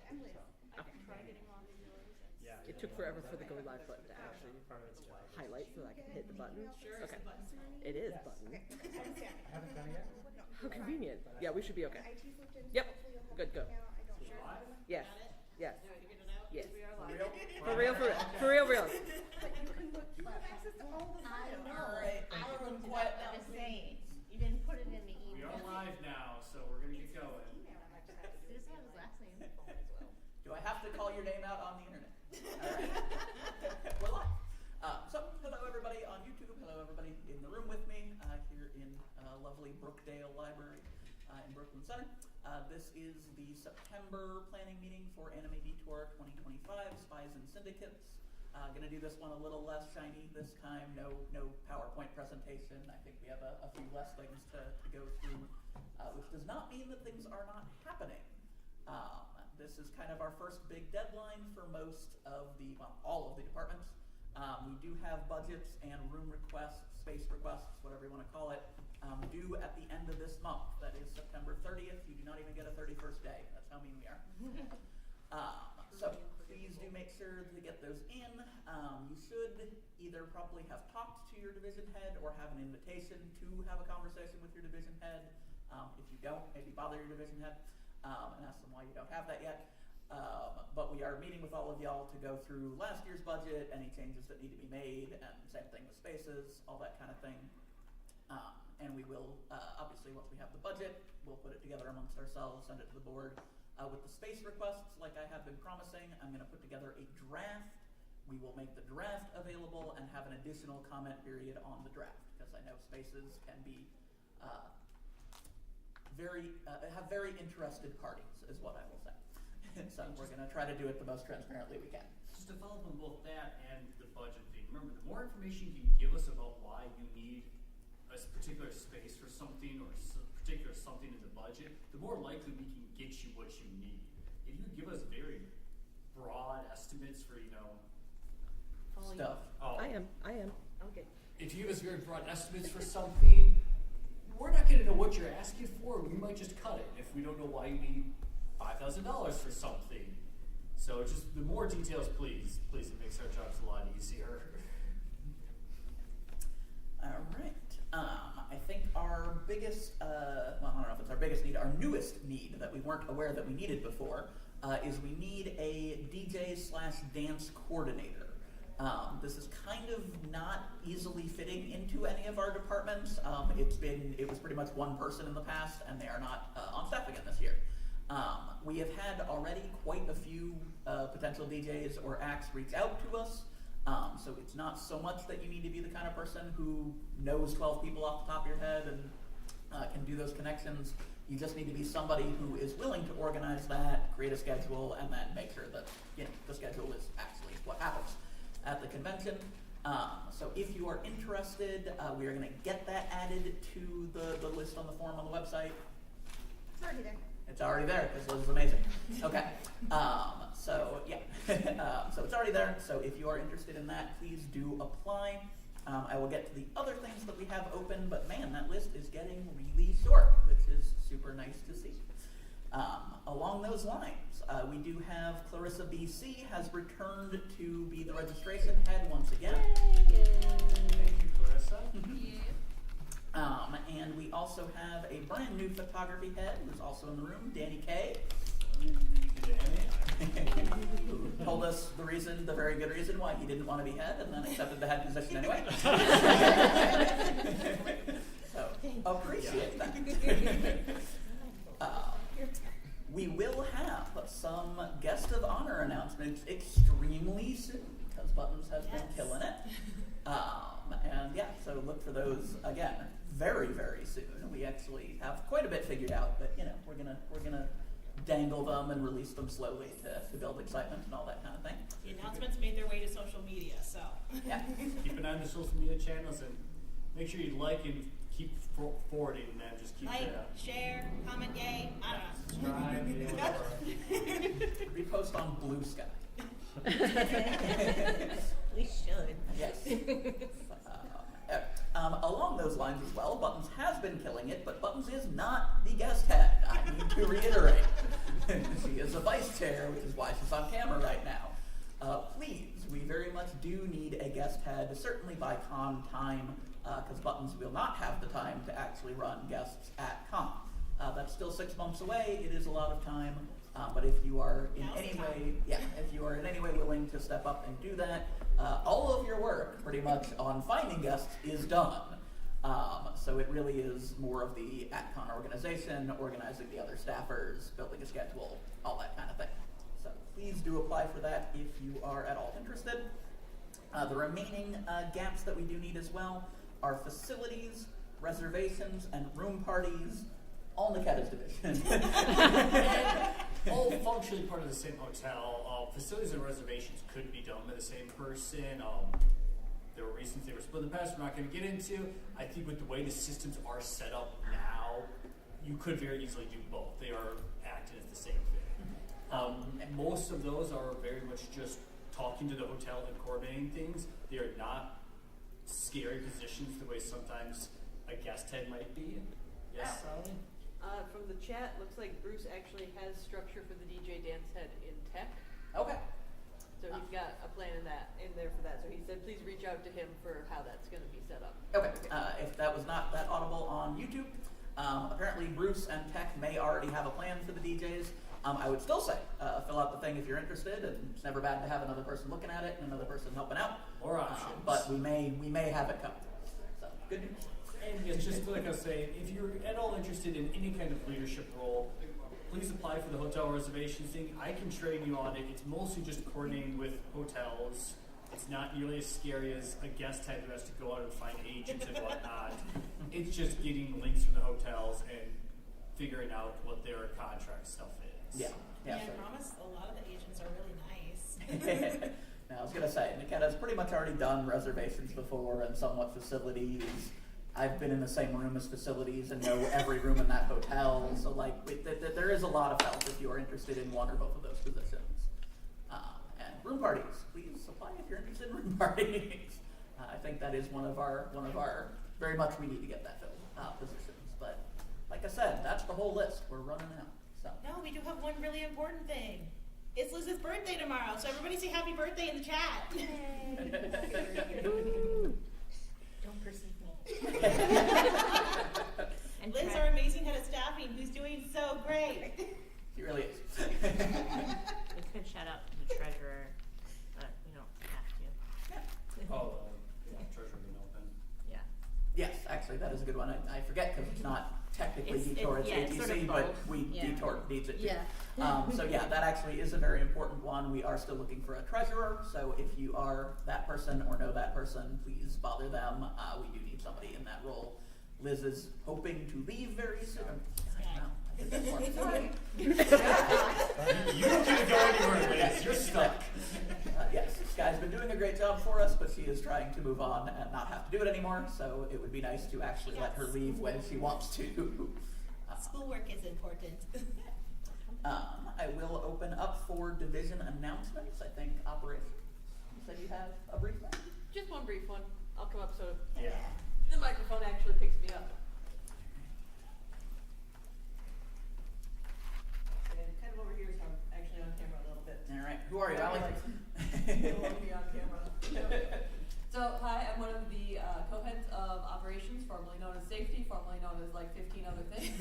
I can try getting on to yours. Yeah. It took forever for the go live button to actually highlight so that I could hit the button. Sure. Okay. The button's ready. It is Yes. button. I haven't done it yet. How convenient. Yeah, we should be okay. IT's looked into. Yep. Hopefully you'll have Good, it go. now. I don't Sure. know. Yes. Got it? Yes. Figured it out? Yes. We are For live. real? For real, for real. For real, real. But you can look, you have access to all the I files. know. Alright, I thank you. looked it Quiet up, now. I'm just saying. You didn't put it in the We email. are live now, so we're gonna get going. Does this have his last name? Do I have to call your name out on the internet? Alright. We're live. So, hello everybody on YouTube, hello everybody in the room with me, here in lovely Brookdale Library in Brooklyn Center. This is the September planning meeting for Anime Detour 2025, Spies and Syndicates. Gonna do this one a little less shiny this time, no PowerPoint presentation. I think we have a few less things to go through, which does not mean that things are not happening. This is kind of our first big deadline for most of all of the departments. We do have budgets and room requests, space requests, whatever you want to call it, due at the end of this month. That is September 30th. You do not even get a 31st day. That's how mean we are. So please do make sure to get those in. You should either probably have talked to your division head or have an invitation to have a conversation with your division head. If you don't, maybe bother your division head and ask them why you don't have that yet. But we are meeting with all of y'all to go through last year's budget, any changes that need to be made, and same thing with spaces, all that kind of thing. And we will, obviously, once we have the budget, we'll put it together amongst ourselves, send it to the board. With the space requests, like I have been promising, I'm going to put together a draft. We will make the draft available and have an additional comment period on the draft, because I know spaces can be have very interested parties, is what I will say. So we're going to try to do it the most transparently we can. Just to follow up on both that and the budget thing, remember, the more information you can give us about why you need a particular space for something or particular something in the budget, the more likely we can get you what you need. If you give us very broad estimates for, Stuff. oh, I am. Okay. if you give us very broad estimates for something, we're not going to know what you're asking for. We might just cut it if we don't know why you need $5,000 for something. So just the more details, please. It makes our jobs a lot easier. All right. I think our biggest, well, I don't know if it's our biggest need, our newest need that we weren't aware that we needed before, is we need a DJ/dance coordinator. This is kind of not easily fitting into any of our departments. It was pretty much one person in the past, and they are not on staff again this year. We have had already quite a few potential DJs or acts reach out to us. So it's not so much that you need to be the kind of person who knows 12 people off the top of your head and can do those connections. You just need to be somebody who is willing to organize that, create a schedule, and then make sure that the schedule is actually what happens at the convention. So if you are interested, we are going to get that added to the list on the form on the website. It's already there. It's already there because Liz is amazing. Okay. So yeah. So it's already there. So if you are interested in that, please do apply. I will get to the other things that we have open, but man, that list is getting really short, which is super nice to see. Along those lines, we do have Clarissa BC has returned to be the registration head once again. Thank you, Clarissa. And we also have a brand new photography head who's also in the room, Danny Kay. Who told us the very good reason why he didn't want to be head and then accepted the head position anyway. So, appreciate that. We will have some guest of honor announcements extremely soon because Buttons has been killing it. And yeah, so look for those again very, very soon. We actually have quite a bit figured out, but we're gonna dangle them and release them slowly to build excitement and all that kind of thing. The announcements made their way to social media, so. Yeah. Keep an eye on the social media channels and make sure you like and keep forwarding them. Just keep Like, share, comment, yay, I don't know. subscribe, whatever. Repost on Blue Sky. We should. Yes. Along those lines as well, Buttons has been killing it, but Buttons is not the guest head. I need to reiterate. She is a vice chair, which is why she's on camera right now. Please, we very much do need a guest head, certainly by con time, because Buttons will not have the time to actually run guests at con. That's still 6 months away. It is a lot of time. But if you are in Now's any the way, if you are in any way willing to step up and do that, all of your work, pretty much, on finding guests is done. So it really is more of the at-con organization, organizing the other staffers, building a schedule, all that kind of thing. So please do apply for that if you are at all interested. The remaining gaps that we do need as well are facilities, reservations, and room parties. All Niketa's division. And all functionally part of the same hotel. Facilities and reservations could be done by the same person. There were reasons they were split in the past we're not going to get into. I think with the way the systems are set up now, you could very easily do both. They are acting as the same thing. And most of those are very much just talking to the hotel and coordinating things. They are not scary positions the way sometimes a guest head might be. Yes, Sally? From the chat, looks like Bruce actually has structure for the DJ dance head in tech. Okay. So he's got a plan in there for that. So he said, please reach out to him for how that's going to be set up. Okay. If that was not that audible on YouTube, apparently Bruce and Tech may already have a plan for the DJs. I would still say, fill out the thing if you're interested, and it's never bad to have another person looking at it and another person helping out. Or options. But we may have it covered. So good news. And it's just like I was saying, if you're at all interested in any kind of leadership role, please apply for the hotel reservations thing. I can train you on it. It's mostly just coordinating with hotels. It's not nearly as scary as a guest head who has to go out and find agents and whatnot. It's just getting links from the hotels and figuring out what their contract stuff is. Yeah. Yeah, So- I promise a lot of the agents are really nice. Now, I was gonna say, Niketa's pretty much already done reservations before and somewhat facilities. I've been in the same room as facilities and know every room in that hotel. So, like, there is a lot of help if you are interested in one or both of those positions. And room parties, please apply if you're interested in room parties. I think that is one of our very much we need to get that filled positions. But like I said, that's the whole list. We're running out. So. No, we do have one really important thing. It's Liz's birthday tomorrow, so everybody say happy birthday in the chat. Don't perceive me. And Liz, try- our amazing head of staffing, who's doing so great. He really is. You could shout out to the treasurer, but you don't have to. Treasurer being open. Yeah. Yes, actually, that is a good one. I forget because it's not technically It's- Detour, it's yeah, it's ATC, sort of but both. we Yeah. Detour needs it too. Yeah. So yeah, that actually is a very important one. We are still looking for a treasurer, so if you are that person or know that person, please bother them. We do need somebody in that role. Liz is hoping to leave very soon. I know, I did that for her. Sorry. You don't get to go anywhere, Liz. You're stuck. Yes, Sky's been doing a great job for us, but she is trying to move on and not have to do it anymore, so it would be nice to actually let her leave when she wants to. Schoolwork is important. I will open up for division announcements. I think operations. You said you have a brief one? Just one brief one. I'll come up so Yeah. the microphone actually picks me up. And kind of over here, so I'm actually on camera a little bit. All right. Who are you, Allie? Don't want to be on camera. So, hi, I'm one of the co-heads of operations, formerly known as safety, formerly known as like 15 other things.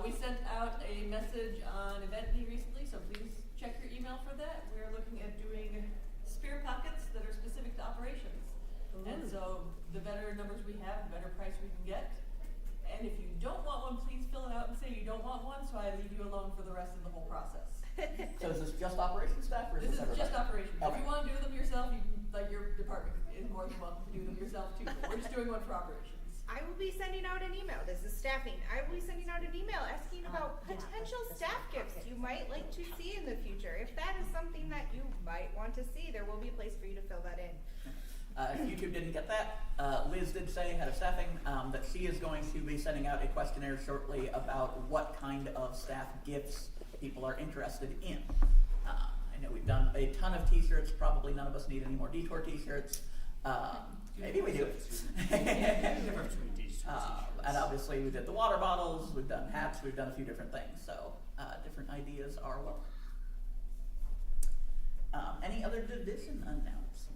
We sent out a message on Evently recently, so please check your email for that. We're looking at doing spare pockets that are specific to operations. And so the better numbers we have, the better price we can get. And if you don't want one, please fill it out and say you don't want one, so I leave you alone for the rest of the whole process. So is this just operations staff or is This this is everybody? just operations. If Okay. you want to do them yourself, you can, like your department is more than welcome to do them yourself too. But we're just doing one for operations. I will be sending out an email. This is staffing. I will be sending out an email asking about potential staff gifts you might like to see in the future. If that is something that you might want to see, there will be a place for you to fill that in. If YouTube didn't get that, Liz did say, head of staffing, that she is going to be sending out a questionnaire shortly about what kind of staff gifts people are interested in. I know we've done a ton of t-shirts, probably none of us need any more Detour t-shirts. Maybe we do. Difference between these two t-shirts. And obviously we did the water bottles, we've done hats, we've done a few different things, so different ideas are welcome. Any other division announcements?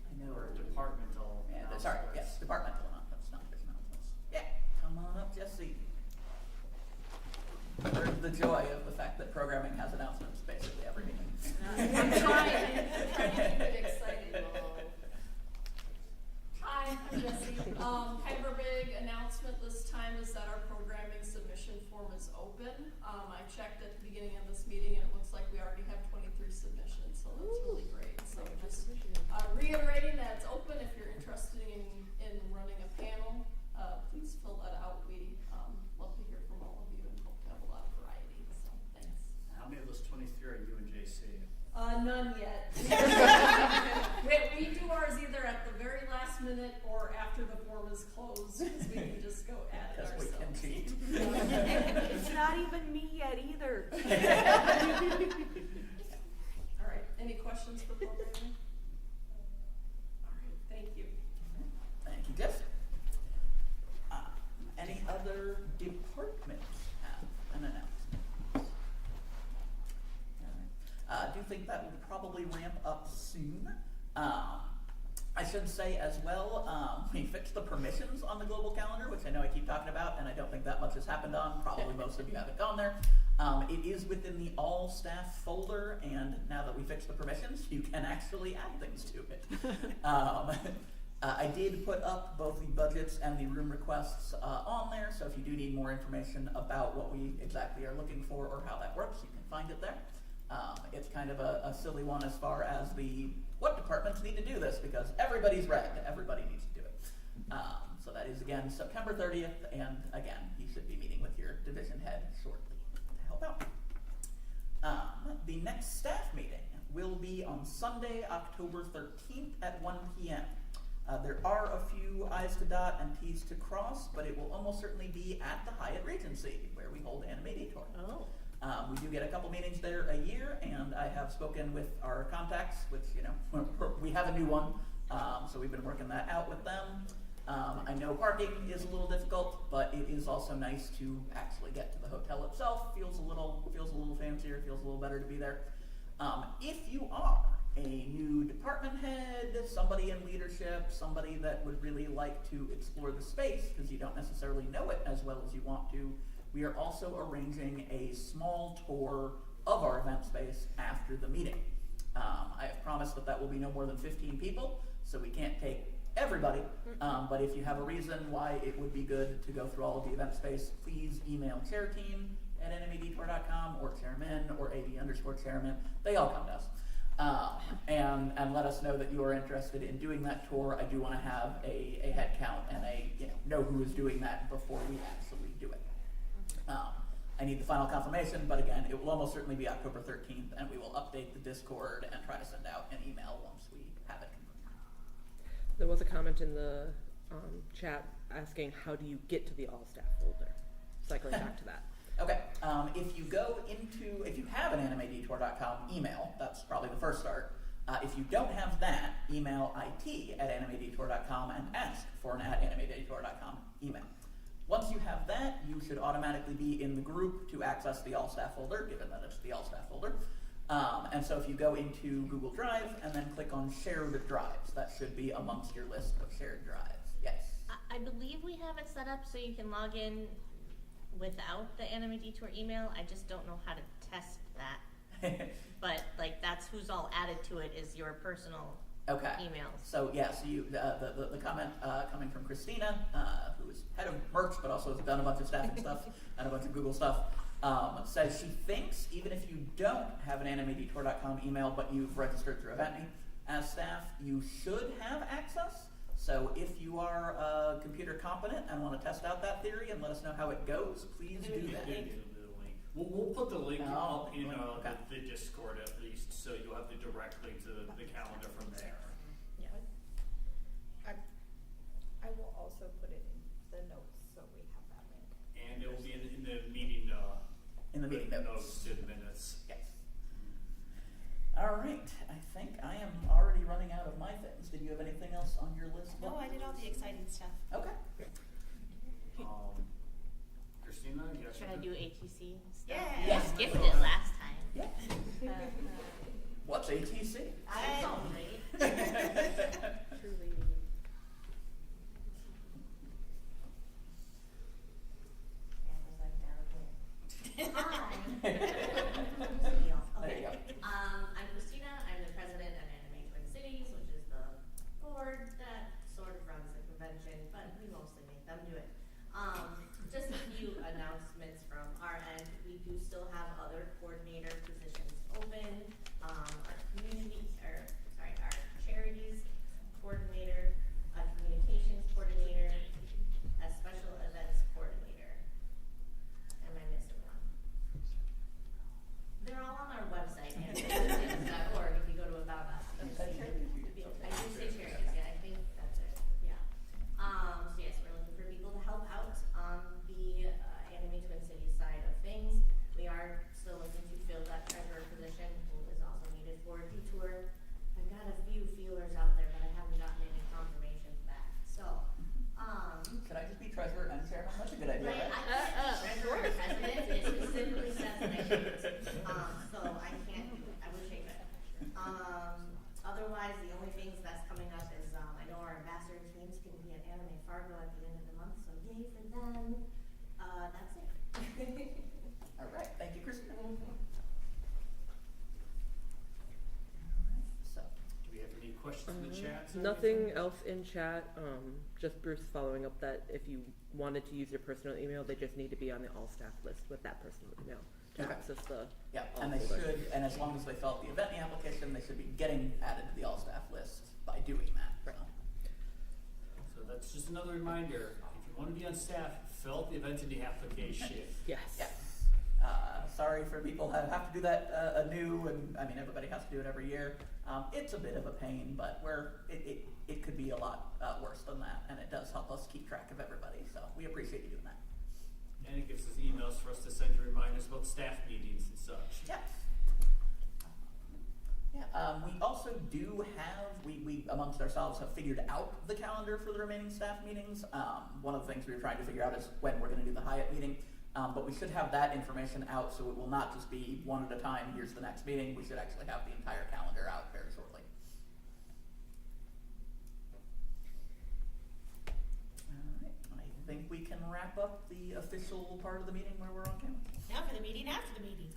I know we're Departmental. sorry, announcements. yes, departmental announcements, not division announcements. Yeah, come on up, Jesse. Where's the joy of the fact that programming has announcements basically every meeting? I'm trying to keep it exciting. Hi, I'm Jessie. Kind of a big announcement this time is that our programming submission form is open. I checked at the beginning of this meeting and it looks like we already have 23 submissions, so that's really great. So just reiterating that it's open. If you're interested in running a panel, please fill that out. We love to hear from all of you and hope to have a lot of variety. So thanks. How many of those 23 are you and JC? None yet. we do ours either at the very last minute or after the form is closed, because we can just go add it Because we can ourselves. cheat. It's not even me yet either. All right, any questions for programming? All right, thank you. Thank you, Jess. Any other departments have an announcement? I do think that will probably ramp up soon. I should say as well, we fixed the permissions on the global calendar, which I know I keep talking about, and I don't think that much has happened on. Probably most of you haven't gone there. It is within the all staff folder, and now that we fixed the permissions, you can actually add things to it. I did put up both the budgets and the room requests on there, so if you do need more information about what we exactly are looking for or how that works, you can find it there. It's kind of a silly one as far as what departments need to do this, because everybody's red, everybody needs to do it. So that is again September 30th, and again, you should be meeting with your division head shortly to help out. The next staff meeting will be on Sunday, October 13th at 1 p.m. There are a few I's to dot and T's to cross, but it will almost certainly be at the Hyatt Regency, where we hold Anime Detour. Oh. We do get a couple meetings there a year, and I have spoken with our contacts, which, we have a new one, so we've been working that out with them. I know parking is a little difficult, but it is also nice to actually get to the hotel itself. Feels a little fancier, feels a little better to be there. If you are a new department head, somebody in leadership, somebody that would really like to explore the space because you don't necessarily know it as well as you want to, we are also arranging a small tour of our event space after the meeting. I have promised that will be no more than 15 people, so we can't take everybody, but if you have a reason why it would be good to go through all of the event space, please email chairteam@animedetour.com or chairman or AD_chairman. They all come to us. And let us know that you are interested in doing that tour. I do want to have a head count and know who is doing that before we actually do it. I need the final confirmation, but again, it will almost certainly be October 13th, and we will update the Discord and try to send out an email once we have it confirmed. There was a comment in the chat asking, how do you get to the all-staff folder? Cycling back to that. Okay, if you have an animedetour.com email, that's probably the first start. If you don't have that, email IT@animedetour.com and ask for an @animedetour.com email. Once you have that, you should automatically be in the group to access the all-staff folder, given that it's the all-staff folder. And so if you go into Google Drive and then click on Shared Drives, that should be amongst your list of shared drives. Yes? I believe we have it set up so you can log in without the Anime Detour email. I just don't know how to test that. But that's who's all added to it is your personal Okay. emails. So yeah, so you the comment coming from Christina, who is head of merch but also has done a bunch of staffing stuff and a bunch of Google stuff, says she thinks even if you don't have an animedetour.com email but you've registered through EventMe as staff, you should have access. So if you are computer competent and want to test out that theory and let us know how it goes, please do that. We'll put the link up in okay. the Discord at least, so you'll have the direct link to the calendar from there. Yeah. I will also put it in the notes so we have that link. And it will be in the meeting In the meeting notes. to the minutes. Yes. All All right, I think I am already running out of my things. Did you have anything else on your list? No, I did all the exciting stuff. Okay. Christina, you got Should I something? do ATC stuff? Yeah. You Yeah. skipped it last time. Yeah. What's ATC? I know, right? Truly. Hi. There Okay. you go. I'm Christina. I'm the president of Anime Twin Cities, which is the board that sort of runs the convention, but we mostly make them do it. Just a few announcements from our end. We do still have other coordinator positions open. Our charities coordinator, a communications coordinator, a special events coordinator. Am I missing one? They're all on our website, animatedcities.org, if you go to About Us. Said charities, you did I did say charities, yeah, I think that's it, yeah. So yes, we're looking for people to help out on the Anime Twin Cities side of things. We are still looking to fill that treasurer position, who is also needed for a detour. I've got a few feelers out there, but I haven't gotten any confirmations back, so, Could I just be treasurer and chairman? That's a good idea, right, I right? can't be treasurer or president, it specifically says that I should. So I can't, I wish I could. Otherwise, the only things that's coming up is, I know our ambassador team's gonna be at Anime Fargo at the end of the month, so yay for them. That's it. All right, thank you, Christina. All right, so, Do we have any questions in the chat? Nothing else in chat. Just Bruce following up that if you wanted to use your personal email, they just need to be on the all staff list with that personal email to Okay. access the. yeah, all and they folder. should, and as long as they fill out the Eventney application, they should be getting added to the all staff list by doing that. Right. So that's just another reminder, if you want to be on staff, fill out the Eventity application. Yes. Yes. Sorry for people that have to do that anew, and I mean everybody has to do it every year. It's a bit of a pain, but it could be a lot worse than that, and it does help us keep track of everybody. So we appreciate you doing that. And it gives us emails for us to send you reminders about staff meetings and such. Yes. Yeah. We also do have we amongst ourselves have figured out the calendar for the remaining staff meetings. One of the things we were trying to figure out is when we're going to do the Hyatt meeting. But we should have that information out, so it will not just be one at a time, here's the next meeting. We should actually have the entire calendar out very shortly. Alright, I think we can wrap up the official part of the meeting where we're on camera. Now for the meeting after the meeting.